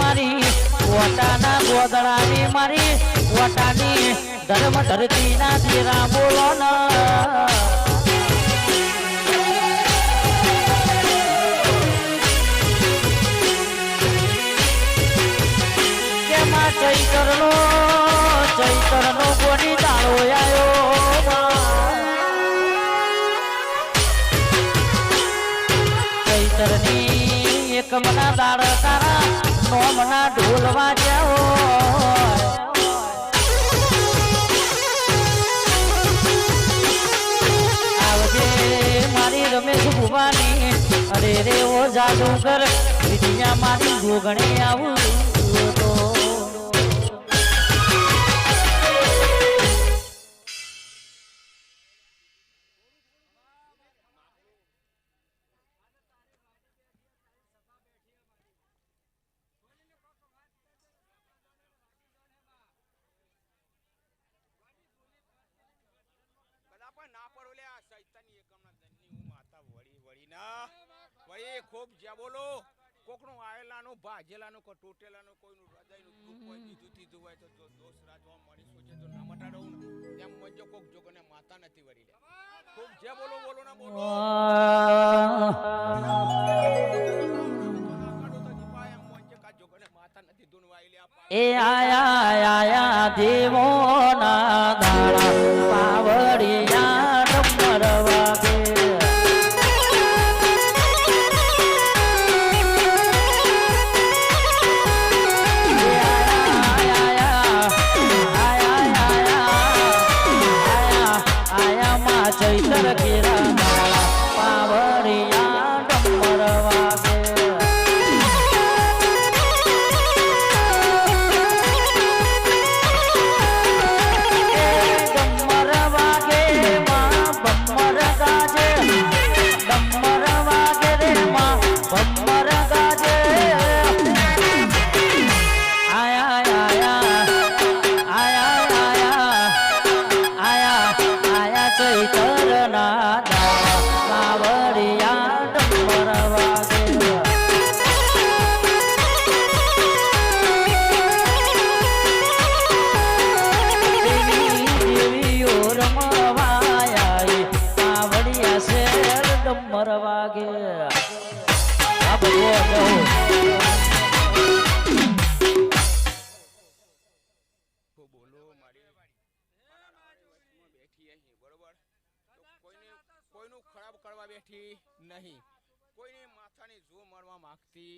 મારી વટાના ગોદડાની મારી વટાની ધર્મ ધરતીના દીરા બોલો ના ચૈતરનો કોની દાળો આવ્યો ચૈતરની એક મના દાળ તારા નોમના ઢોલ વાગ્યા આવજે મારી રમેશ ભુવાની અરે રે ઓ જાદુગર વિધિયા મારી જોગણે આવું તો ના પડો આ શૈતાની એકમના ધનની હું માતા વળી વળી ના વળી ખૂબ જ્યાં બોલો કોકનું આયેલાનું ભાજેલાનું કો તૂટેલાનું કોઈનું હૃદયનું દુઃખ હોય બીજું તીધું હોય તો જો દોષ રાજવા મળી સોચે તો ના મટાડો એમ મજો કોક જોગને માતા નથી વળી લે ખૂબ જે બોલો બોલો ના બોલો એ આયા દેવો ના દાડા પાવડિયા ડમર વાગે ચૈતર કેરા દાડા પાવડિયા ડમર વાગે વાગે બોલો મારી બેઠી અહીં બરોબર કોઈનું ખરાબ કરવા બેઠી નહીં કોઈને માથાની જો મારવા માંગતી